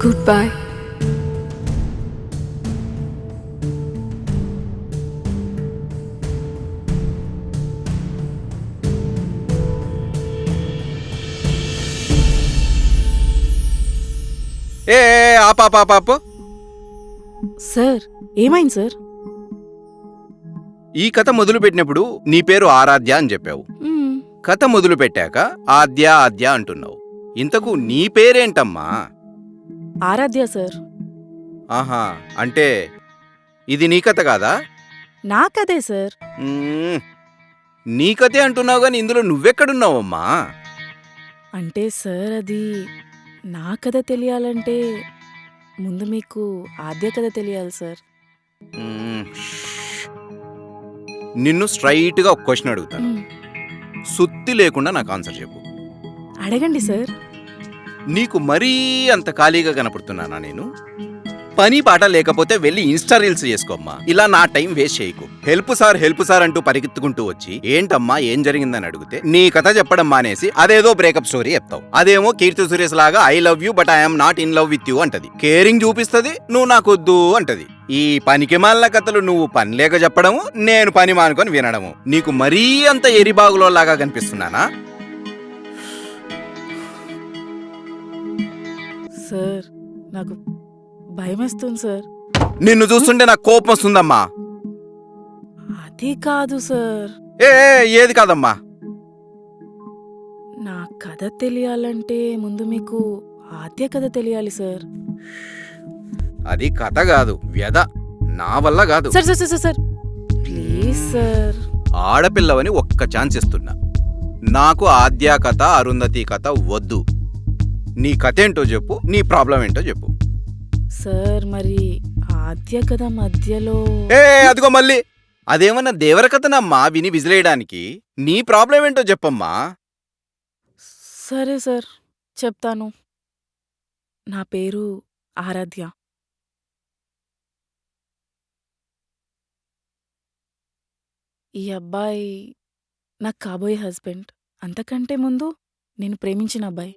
Good bye. ఏ ఆపాపాపాపు. Sir ఏమైంది సార్? ఈ కథ మొదలుపెట్టినప్పుడు నీ పేరు ఆరాధ్య అని చెప్పావు. కథ మొదలు పెట్టాక ఆద్య ఆద్య అంటున్నావు. ఇంతకు నీ పేరేంటమ్మా? ఆరాధ్య సార్. ఆహా, అంటే ఇది నీ కథ కాదా? నా కదే సార్. నీ కథే అంటున్నావు గాని ఇందులో నువ్వెక్కడున్నావమ్మా? అంటే సార్ అది నా కథ తెలియాలంటే ముందు మీకు ఆద్య కథ తెలియాలి సార్. నిన్ను స్ట్రైట్ గా ఒక క్వశ్చన్ అడుగుతాను. సుత్తి లేకుండా నాకు ఆన్సర్ చెప్పు. అడగండి సార్. నీకు మరీ అంత ఖాళీగా కనపడుతున్నానా నేను? పని పాట లేకపోతే వెళ్ళి ఇన్స్టా రీల్స్ చేసుకోమ్మా. ఇలా నా టైం వేస్ట్ చేయకు. హెల్ప్ సార్ అంటూ పరిగెత్తుకుంటూ వచ్చి ఏంటమ్మా ఏం జరిగిందని అడిగితే నీ కథ చెప్పడం మానేసి అదేదో బ్రేకప్ స్టోరీ చెప్తావు. అదేమో కీర్తి సురేష్ లాగా I love you but I'm not in love with you అంటది. కేరింగ్ చూపిస్తుంది, నువ్వు నాకొద్దు అంటది. ఈ పనికి మాలిన కథలు నువ్వు పని లేక చెప్పడము, నేను పని మానుకొని వినడము. నీకు మరీ అంత ఎరిబాగులో లాగా కనిపిస్తున్నానా? సార్ నాకు భయమేస్తుంది సార్. నిన్ను చూస్తుంటే నాకు కోపం వస్తుందమ్మా. అది కాదు సార్. ఏది కాదమ్మా? నా కథ తెలియాలంటే ముందు మీకు ఆద్య కథ తెలియాలి సార్. అది కథ కాదు, వ్యధ. నా వల్ల కాదు. Sir sir sir sir please sir. ఆడపిల్లవని ఒక్క ఛాన్స్ ఇస్తున్నా. నాకు ఆద్య కథ అరుంధతి కథ వద్దు. నీ కథ ఏంటో చెప్పు, నీ ప్రాబ్లం ఏంటో చెప్పు. సార్ మరి ఆద్య కథ మధ్యలో అదిగో మళ్ళీ అదేమన్నా దేవర కథనమ్మా విని విజిలేయడానికి. నీ ప్రాబ్లం ఏంటో చెప్పమ్మా. సరే సార్ చెప్తాను. నా పేరు ఆరాధ్య. ఈ అబ్బాయి నాకు కాబోయే హస్బెండ్. అంతకంటే ముందు నేను ప్రేమించిన అబ్బాయి.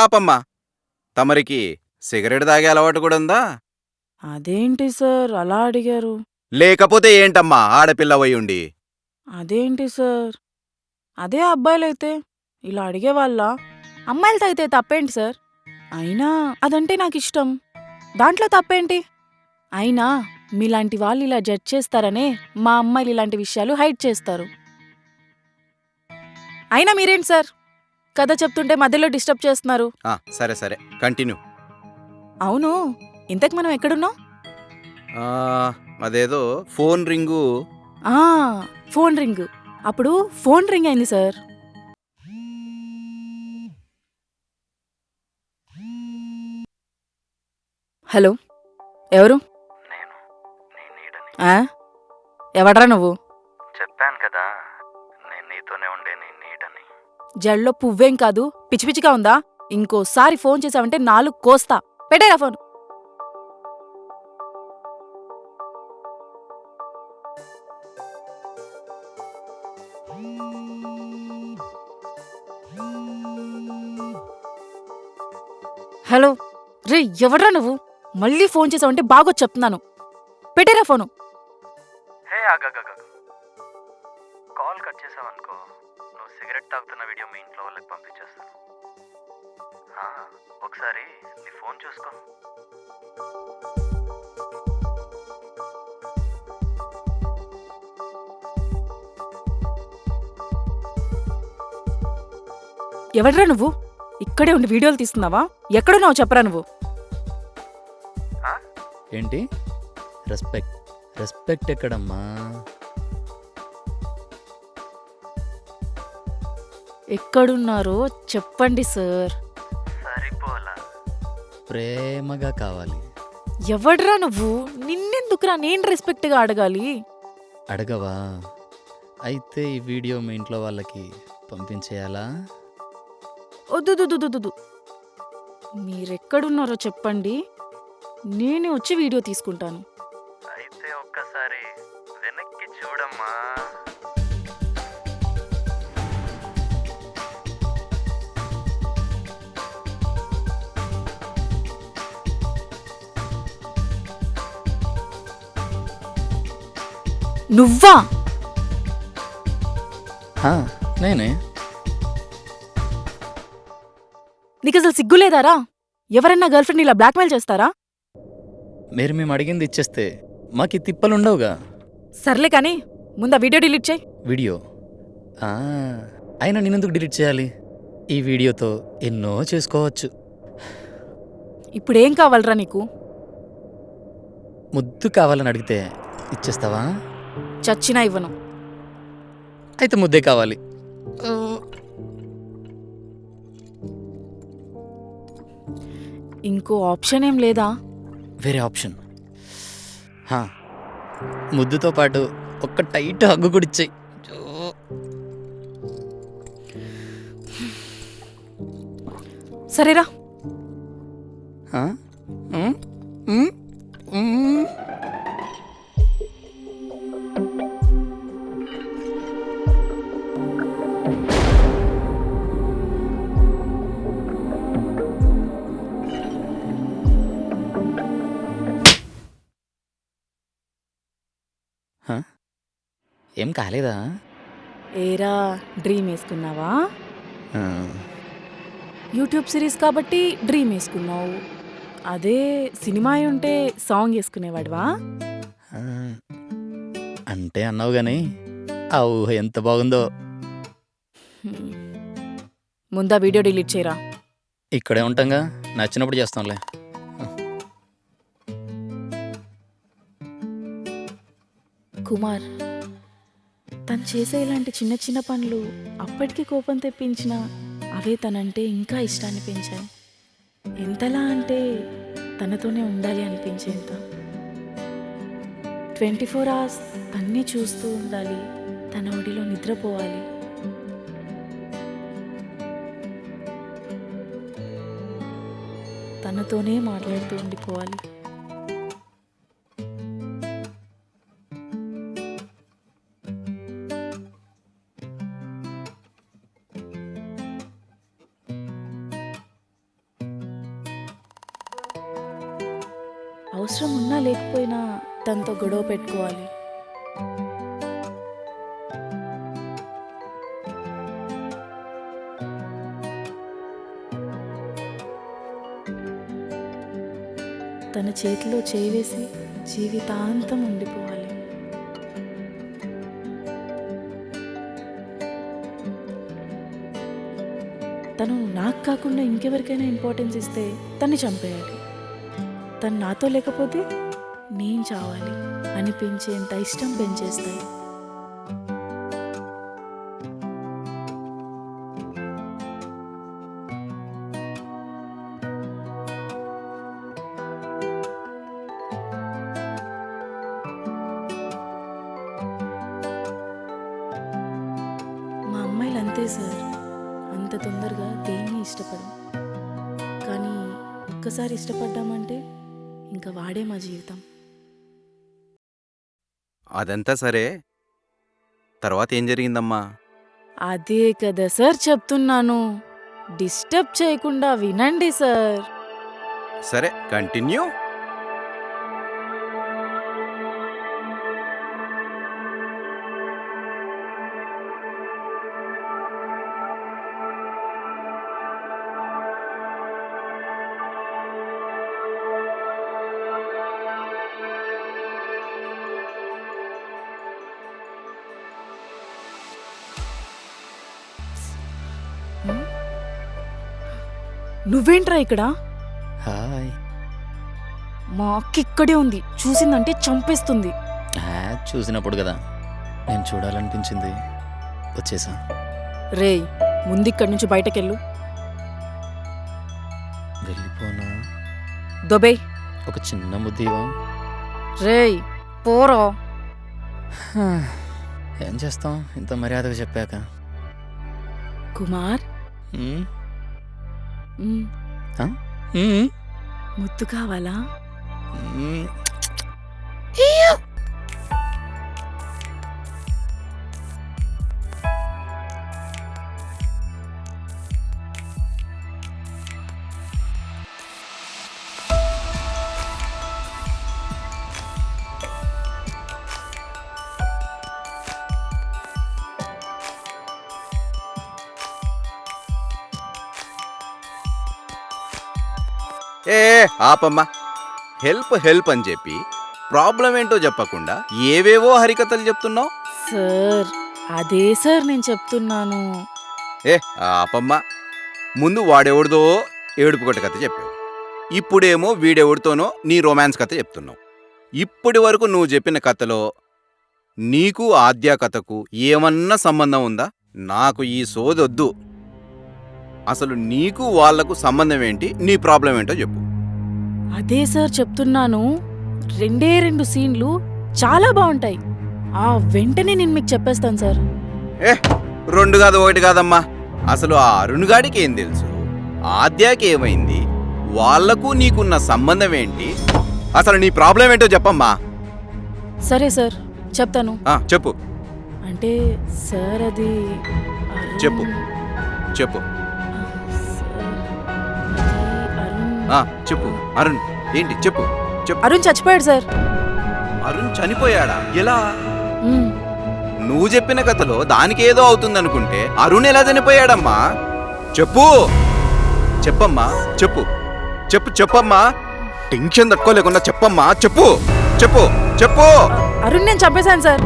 ఆపమ్మా. తమరికి సిగరెట్ తాగే అలవాటు కూడా ఉందా? అదేంటి సార్ అలా అడిగారు? లేకపోతే ఏంటమ్మా ఆడపిల్లవై ఉండి? అదేంటి సార్, అదే అబ్బాయిలైతే ఇలా అడిగేవాళ్ళ? అమ్మాయిలతో అయితే తప్పేంటి సార్? అయినా అదంటే నాకు ఇష్టం, దాంట్లో తప్పేంటి? అయినా మీలాంటి వాళ్ళు ఇలా జడ్జ్ చేస్తారనే మా అమ్మాయిలు ఇలాంటి విషయాలు హైడ్ చేస్తారు. అయినా మీరేంటి సార్ కథ చెప్తుంటే మధ్యలో డిస్టర్బ్ చేస్తున్నారు? సరే సరే కంటిన్యూ. అవును, ఇంతకు మనం ఎక్కడున్నాం? అదేదో ఫోన్ రింగు. Phone ring. అప్పుడు ఫోన్ రింగ్ అయింది సార్. హలో, ఎవరు? ఎవడ్రా నువ్వు? చెప్పాను కదా నేను నీతోనే ఉండే నీ నీడని. జల్లో పువ్వేం కాదు, పిచ్చి పిచ్చిగా ఉందా? ఇంకోసారి ఫోన్ చేసావంటే 4 కోస్తా. పెట్టేరా ఫోన్. హలో, రే ఎవడ్రా నువ్వు? మళ్ళీ ఫోన్ చేసావంటే బాగొచ్చు చెప్తున్నాను. పెట్టేరా ఫోను. హే ఆగగగ, కాల్ కట్ చేసావనుకో, నువ్వు సిగరెట్ తాగుతున్న వీడియో మీ ఇంట్లో వాళ్ళకి పంపించేస్తాను. ఆ, ఒకసారి నీ ఫోన్ చూసుకో. ఎవడ్రా నువ్వు? ఇక్కడే ఉండి వీడియోలు తీస్తున్నావా? ఎక్కడున్నావు చెప్పరా నువ్వు? ఆ? ఏంటి రెస్పెక్ట్ రెస్పెక్ట్ ఎక్కడమ్మా? ఎక్కడున్నారో చెప్పండి సార్. సరిపోలా. ప్రేమగా కావాలి. ఎవడ్రా నువ్వు? నిన్నెందుకురా నేను రెస్పెక్ట్గా అడగాలి? అడగవా? అయితే ఈ వీడియో మీ ఇంట్లో వాళ్ళకి పంపించేయాలా? వద్దు. మీరెక్కడున్నారో చెప్పండి, నేనే వచ్చి వీడియో తీసుకుంటాను. అయితే ఒక్కసారి వెనక్కి చూడమ్మా. నువ్వా? హా, నేనే. నీకు అసలు సిగ్గులేదారా? ఎవరన్నా గర్ల్ ఫ్రెండ్ ఇలా బ్లాక్మెయిల్ చేస్తారా? మీరు మేము అడిగింది ఇచ్చేస్తే మాకు తిప్పలుండవుగా. సర్లే కానీ ముందు ఆ వీడియో డిలీట్ చేయి. వీడియో ఆ, అయినా నేనెందుకు డిలీట్ చేయాలి? ఈ వీడియోతో ఎన్నో చేసుకోవచ్చు. ఇప్పుడేం కావాలరా నీకు? ముద్దు కావాలని అడిగితే ఇచ్చేస్తావా? చచ్చినా ఇవ్వను. అయితే ముద్దే కావాలి. ఇంకో ఆప్షన్ ఏం లేదా? వేరే ఆప్షన్? హా, ముద్దుతో పాటు ఒక్క టైట్ హగ్గు కూడా ఇచ్చేయి. సరేరా. హా? ఉమ్, ఉమ్, ఉమ్. హా? ఏం కాలేదా? ఏరా డ్రీమ్ వేసుకున్నావా? ఆ, యూట్యూబ్ సిరీస్ కాబట్టి డ్రీమ్ వేసుకున్నావు. అదే సినిమా అయి ఉంటే సాంగ్ వేసుకునేవాడివా? ఆ, అంటే అన్నావు కానీ ఆ ఊహ ఎంత బాగుందో. హ్మ్. ముందా వీడియో డిలీట్ చేయరా. ఇక్కడే ఉంటాంగా, నచ్చినప్పుడు చేస్తాంలే. కుమార్, తను చేసే ఇలాంటి చిన్న చిన్న పనులు అప్పటికి కోపం తెప్పించినా అవే తనంటే ఇంకా ఇష్టాన్ని పెంచాయి. ఎంతలా అంటే తనతోనే ఉండాలి అనిపించేంత. 24 hours తన్నే చూస్తూ ఉండాలి, తన ఒడిలో నిద్రపోవాలి. తనతోనే మాట్లాడుతూ ఉండిపోవాలి. అవసరం ఉన్నా లేకపోయినా తనతో గొడవ పెట్టుకోవాలి. తన చేతిలో చేయి వేసి జీవితాంతం ఉండిపోవాలి. తను నాకు కాకుండా ఇంకెవరికైనా ఇంపార్టెన్స్ ఇస్తే తన్ని చంపేయాలి. తను నాతో లేకపోతే నేను చావాలి అనిపించేంత ఇష్టం పెంచేస్తాయి. మా అమ్మాయిలు అంతే సార్, అంత తొందరగా దేన్ని ఇష్టపడం. కానీ ఒక్కసారి ఇష్టపడ్డామంటే ఇంకా వాడే మా జీవితం. అదంతా సరే, తర్వాత ఏం జరిగిందమ్మా? అదే కదా సార్ చెప్తున్నాను, డిస్టర్బ్ చేయకుండా వినండి సార్. సరే కంటిన్యూ. నువ్వేంట్రా ఇక్కడ? హాయ్. మా అక్క ఇక్కడే ఉంది, చూసిందంటే చంపేస్తుంది. చూసినప్పుడు కదా నేను చూడాలనిపించింది, వచ్చేసా. రేయ్, ముందిక్కడి నుంచి బయటకెళ్ళు. వెళ్ళిపోనా? దొబే. ఒక చిన్న ముద్దివా? రేయ్ పోరో. ఏం చేస్తాం ఇంత మర్యాదగా చెప్పాక. కుమార్, ఉమ్, ఉమ్, ఉమ్, ముద్దు కావాలా? ఉమ్. ఏ ఆపమ్మా. హెల్ప్ హెల్ప్ అని చెప్పి ప్రాబ్లం ఏంటో చెప్పకుండా ఏవేవో హరికథలు చెప్తున్నావు. సార్ అదే సార్ నేను చెప్తున్నాను. ఏ ఆపమ్మా. ముందు వాడెవడిదో ఏడుపు కొట్ట కథ చెప్పావు, ఇప్పుడేమో వీడెవడితోనో నీ రొమాన్స్ కథ చెప్తున్నావు. ఇప్పటి వరకు నువ్వు చెప్పిన కథలో నీకు ఆద్య కథకు ఏమన్నా సంబంధం ఉందా? నాకు ఈ సోదొద్దు. అసలు నీకు వాళ్లకు సంబంధం ఏంటి, నీ ప్రాబ్లం ఏంటో చెప్పు. అదే సార్ చెప్తున్నాను. 2 సీన్లు చాలా బాగుంటాయి. ఆ వెంటనే నేను మీకు చెప్పేస్తాను సార్. 2 కాదు 1 కాదమ్మా. అసలు ఆ అరుణ్గాడికి ఏం తెలుసు, ఆద్యాకి ఏమైంది, వాళ్లకు నీకున్న సంబంధం ఏంటి, అసలు నీ ప్రాబ్లం ఏంటో చెప్పమ్మా. సరే సార్ చెప్తాను. చెప్పు. అంటే సార్ అది చెప్పు చెప్పు. చెప్పు అరుణ్ ఏంటి చెప్పు చెప్పు. అరుణ్ చచ్చిపోయాడు సార్. అరుణ్ చనిపోయాడా? ఎలా? ఉమ్, నువ్వు చెప్పిన కథలో దానికి ఏదో అవుతుందనుకుంటే అరుణ్ ఎలా చనిపోయాడమ్మా? చెప్పు చెప్పమ్మా. చెప్పు చెప్పు చెప్పమ్మా. టెన్షన్ తట్టుకోలేకుండా చెప్పమ్మా. చెప్పు చెప్పు చెప్పు. అరుణ్ నేను చంపేశాను సార్.